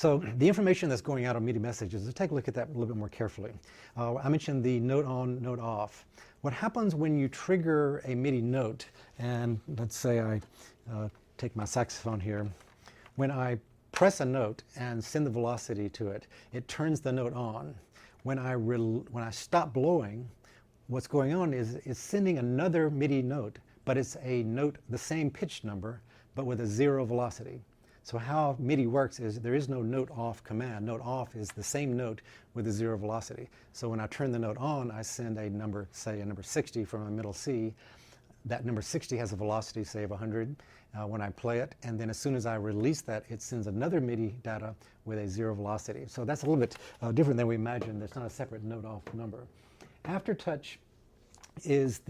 So the information that's going out on MIDI messages, let's take a look at that a little bit more carefully. I mentioned the note on, note off. What happens when you trigger a MIDI note, and let's say I take my saxophone here, when I press a note and send the velocity to it, it turns the note on. When I stop blowing, what's going on is it's sending another MIDI note, but it's a note, the same pitch number, but with a 0 velocity. So how MIDI works is there is no note off command. Note off is the same note with a 0 velocity. So when I turn the note on, I send a number, say a number 60 from a middle C. That number 60 has a velocity, say, of 100 when I play it. And then as soon as I release that, it sends another MIDI data with a 0 velocity. So that's a little bit different than we imagined. There's not a separate note off number. Aftertouch is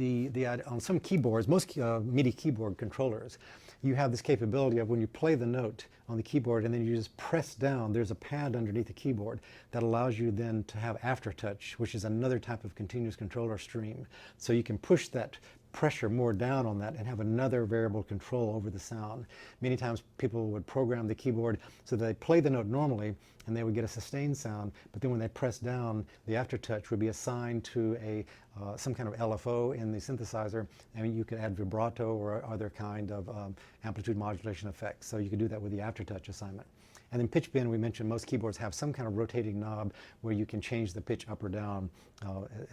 on some keyboards, most MIDI keyboard controllers, you have this capability of when you play the note on the keyboard and then you just press down, there's a pad underneath the keyboard that allows you then to have aftertouch, which is another type of continuous controller stream. So you can push that pressure more down on that and have another variable control over the sound. Many times people would program the keyboard so that they play the note normally and they would get a sustained sound, but then when they press down, the aftertouch would be assigned to some kind of LFO in the synthesizer, and you could add vibrato or other kind of amplitude modulation effects. So you could do that with the aftertouch assignment. And then pitch bend, we mentioned most keyboards have some kind of rotating knob where you can change the pitch up or down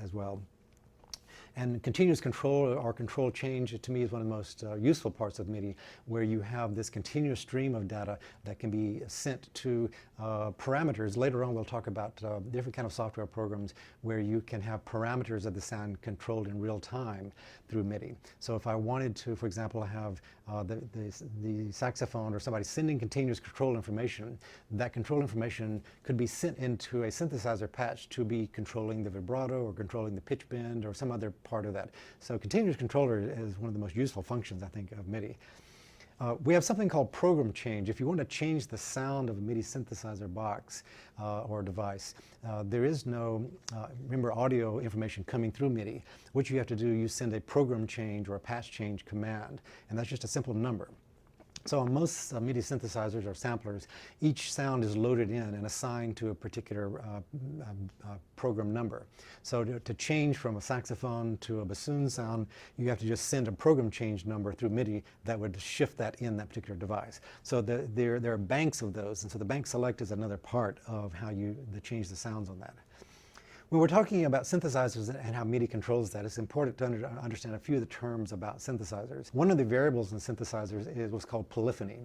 as well. And continuous control or control change, to me, is one of the most useful parts of MIDI, where you have this continuous stream of data that can be sent to parameters. Later on, we'll talk about different kind of software programs where you can have parameters of the sound controlled in real time through MIDI. So if I wanted to, for example, have the saxophone or somebody sending continuous control information, that control information could be sent into a synthesizer patch to be controlling the vibrato or controlling the pitch bend or some other part of that. So continuous controller is one of the most useful functions, I think, of MIDI. We have something called program change. If you want to change the sound of a MIDI synthesizer box or device, there is no, remember, audio information coming through MIDI. What you have to do, you send a program change or a patch change command, and that's just a simple number. So on most MIDI synthesizers or samplers, each sound is loaded in and assigned to a particular program number. So to change from a saxophone to a bassoon sound, you have to just send a program change number through MIDI that would shift that in that particular device. So there are banks of those, and so the bank select is another part of how you change the sounds on that. When we're talking about synthesizers and how MIDI controls that, it's important to understand a few of the terms about synthesizers. One of the variables in synthesizers is what's called polyphony.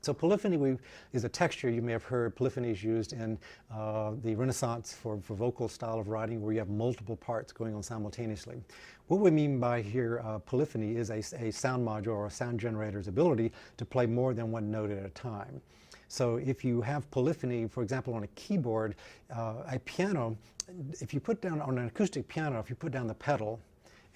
So polyphony is a texture. You may have heard polyphony is used in the Renaissance for vocal style of writing, where you have multiple parts going on simultaneously. What we mean by here polyphony is a sound module or a sound generator's ability to play more than one note at a time. So if you have polyphony, for example, on a keyboard, a piano, if you put down on an acoustic piano, if you put down the pedal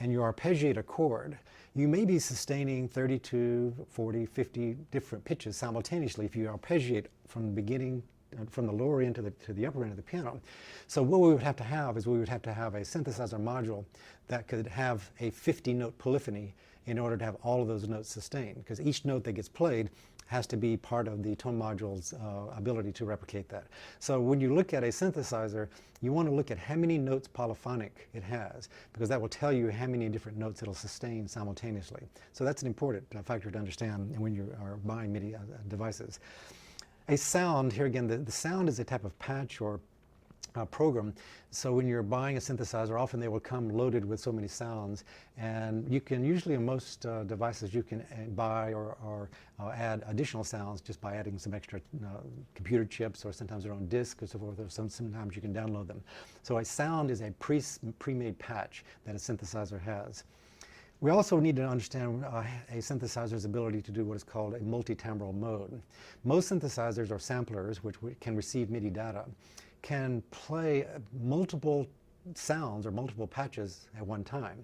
and you arpeggiate a chord, you may be sustaining 32, 40, 50 different pitches simultaneously if you arpeggiate from the beginning, from the lower end to the upper end of the piano. So what we would have to have is we would have to have a synthesizer module that could have a 50-note polyphony in order to have all of those notes sustained, because each note that gets played has to be part of the tone module's ability to replicate that. So when you look at a synthesizer, you want to look at how many notes polyphonic it has, because that will tell you how many different notes it'll sustain simultaneously. So that's an important factor to understand when you are buying MIDI devices. A sound, here again, the sound is a type of patch or program. So when you're buying a synthesizer, often they will come loaded with so many sounds, and you can usually, in most devices, you can buy or add additional sounds just by adding some extra computer chips, or sometimes their own disk or so forth, or sometimes you can download them. So a sound is a pre-made patch that a synthesizer has. We also need to understand a synthesizer's ability to do what is called a multi-timbral mode. Most synthesizers or samplers, which can receive MIDI data, can play multiple sounds or multiple patches at one time.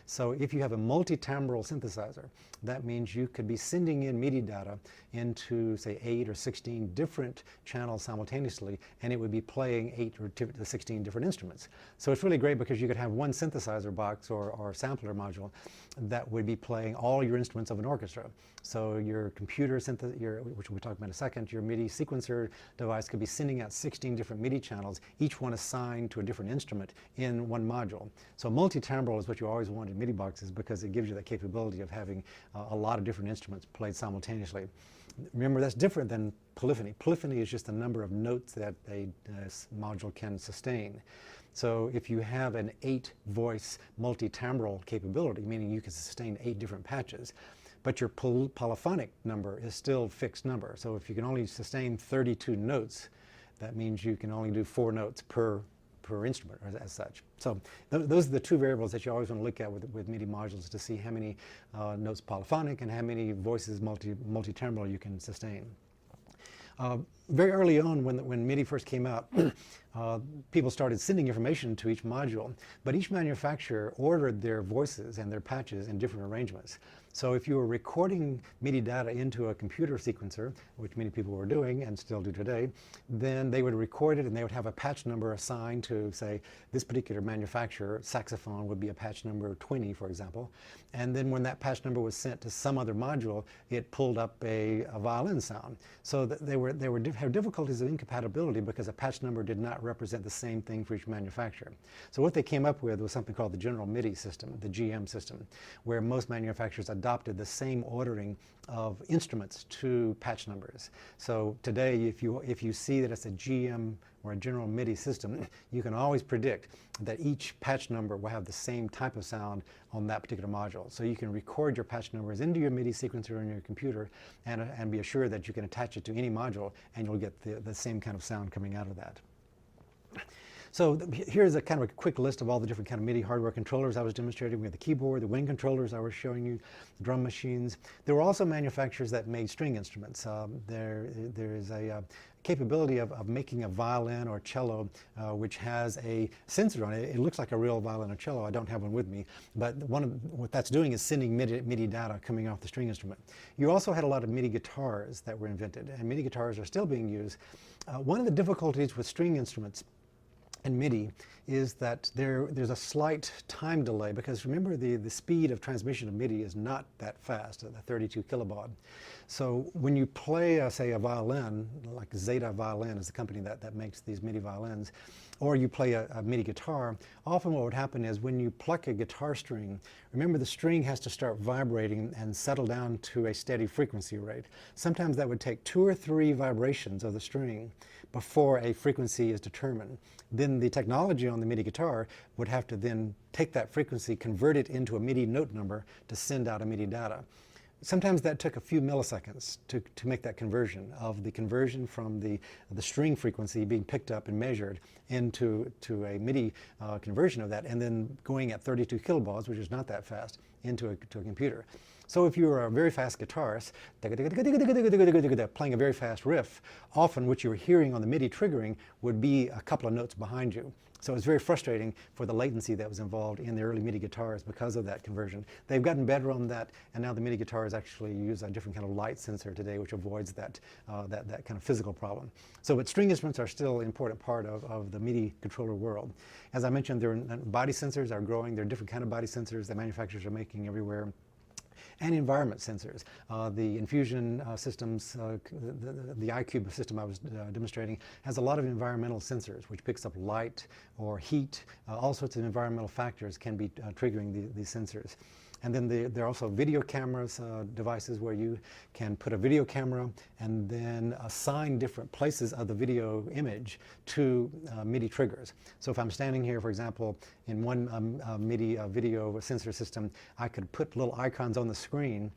So if you have a multi-timbral synthesizer, that means you could be sending in MIDI data into, say, 8 or 16 different channels simultaneously, and it would be playing 8 or 16 different instruments. So it's really great because you could have one synthesizer box or sampler module that would be playing all your instruments of an orchestra. So your computer, which we'll talk about in a second, your MIDI sequencer device could be sending out 16 different MIDI channels, each one assigned to a different instrument in one module. So multi-timbral is what you always want in MIDI boxes because it gives you that capability of having a lot of different instruments played simultaneously. Remember, that's different than polyphony. Polyphony is just the number of notes that a module can sustain. So if you have an 8-voice multi-timbral capability, meaning you can sustain 8 different patches, but your polyphonic number is still a fixed number. So if you can only sustain 32 notes, that means you can only do 4 notes per instrument as such. So those are the 2 variables that you always want to look at with MIDI modules to see how many notes polyphonic and how many voices multi-timbral you can sustain. Very early on when MIDI first came out, people started sending information to each module, but each manufacturer ordered their voices and their patches in different arrangements. So if you were recording MIDI data into a computer sequencer, which many people were doing and still do today, then they would record it and they would have a patch number assigned to, say, this particular manufacturer. Saxophone would be a patch number 20, for example. And then when that patch number was sent to some other module, it pulled up a violin sound. So that they have difficulties of incompatibility because a patch number did not represent the same thing for each manufacturer. So what they came up with was something called the General MIDI system, the GM system, where most manufacturers adopted the same ordering of instruments to patch numbers. So today, if you see that it's a GM or a General MIDI system, you can always predict that each patch number will have the same type of sound on that particular module. So you can record your patch numbers into your MIDI sequencer on your computer and be assured that you can attach it to any module and you'll get the same kind of sound coming out of that. So here's a kind of a quick list of all the different kind of MIDI hardware controllers I was demonstrating. We had the keyboard, the wind controllers I was showing you, the drum machines. There were also manufacturers that made string instruments. There is a capability of making a violin or cello which has a sensor on it. It looks like a real violin or cello. I don't have one with me, but what that's doing is sending MIDI data coming off the string instrument. You also had a lot of MIDI guitars that were invented, and MIDI guitars are still being used. One of the difficulties with string instruments and MIDI is that there's a slight time delay, because remember the speed of transmission of MIDI is not that fast, the 32 kilobaud. So when you play, say, a violin, like Zeta Violin is the company that makes these MIDI violins, or you play a MIDI guitar, often what would happen is when you pluck a guitar string, remember the string has to start vibrating and settle down to a steady frequency rate. Sometimes that would take 2 or 3 vibrations of the string before a frequency is determined. Then the technology on the MIDI guitar would have to then take that frequency, convert it into a MIDI note number to send out a MIDI data. Sometimes that took a few milliseconds to make that conversion from the string frequency being picked up and measured into a MIDI conversion of that, and then going at 32 kilobauds, which is not that fast, into a computer. So if you were a very fast guitarist, playing a very fast riff, often what you were hearing on the MIDI triggering would be a couple of notes behind you. So it's very frustrating for the latency that was involved in the early MIDI guitars because of that conversion. They've gotten better on that, and now the MIDI guitars actually use a different kind of light sensor today, which avoids that kind of physical problem. So, but string instruments are still an important part of the MIDI controller world. As I mentioned, body sensors are growing. There are different kind of body sensors that manufacturers are making everywhere. And environment sensors. The infusion systems, the iCube system I was demonstrating, has a lot of environmental sensors, which picks up light or heat. All sorts of environmental factors can be triggering these sensors. And then there are also video cameras, devices where you can put a video camera and then assign different places of the video image to MIDI triggers. So if I'm standing here, for example, in one MIDI video sensor system, I could put little icons on the screen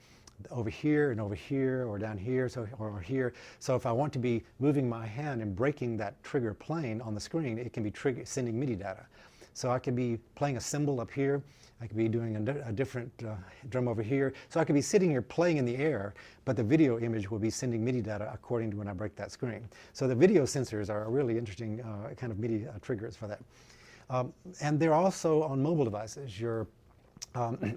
over here and over here, or down here, or here. So if I want to be moving my hand and breaking that trigger plane on the screen, it can be sending MIDI data. So I could be playing a cymbal up here, I could be doing a different drum over here. So I could be sitting here playing in the air, but the video image will be sending MIDI data according to when I break that screen. So the video sensors are a really interesting kind of MIDI triggers for that. And they're also on mobile devices. Your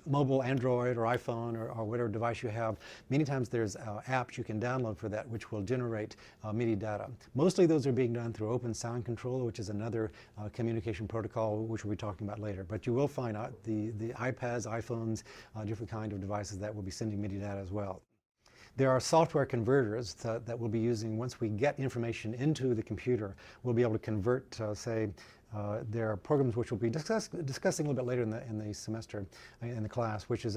mobile Android or iPhone or whatever device you have, many times there's apps you can download for that which will generate MIDI data. Mostly those are being done through Open Sound Controller, which is another communication protocol which we'll be talking about later. But you will find the iPads, iPhones, different kind of devices that will be sending MIDI data as well. There are software converters that we'll be using once we get information into the computer. We'll be able to convert, there are programs which we'll be discussing a little bit later in the semester, in the class, which is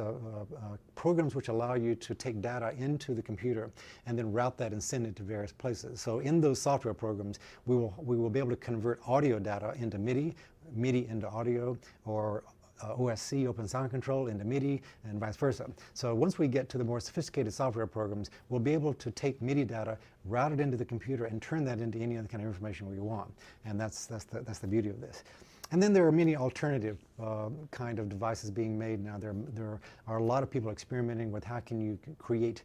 programs which allow you to take data into the computer and then route that and send it to various places. So in those software programs, we will be able to convert audio data into MIDI, MIDI into audio, or OSC, Open Sound Control, into MIDI, and vice versa. So once we get to the more sophisticated software programs, we'll be able to take MIDI data, route it into the computer, and turn that into any other kind of information we want. And that's the beauty of this. And then there are many alternative kind of devices being made now. There are a lot of people experimenting with how can you create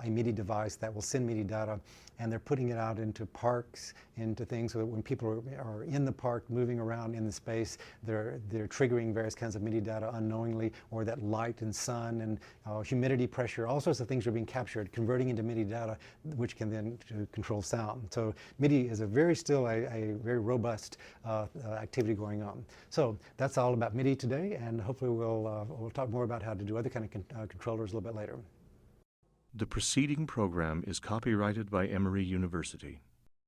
a MIDI device that will send MIDI data, and they're putting it out into parks, into things so that when people are in the park, moving around in the space, they're triggering various kinds of MIDI data unknowingly, or that light and sun and humidity, pressure, all sorts of things are being captured, converting into MIDI data, which can then control sound. So MIDI is still a very robust activity going on. So that's all about MIDI today, and hopefully we'll talk more about how to do other kind of controllers a little bit later. The preceding program is copyrighted by Emory University.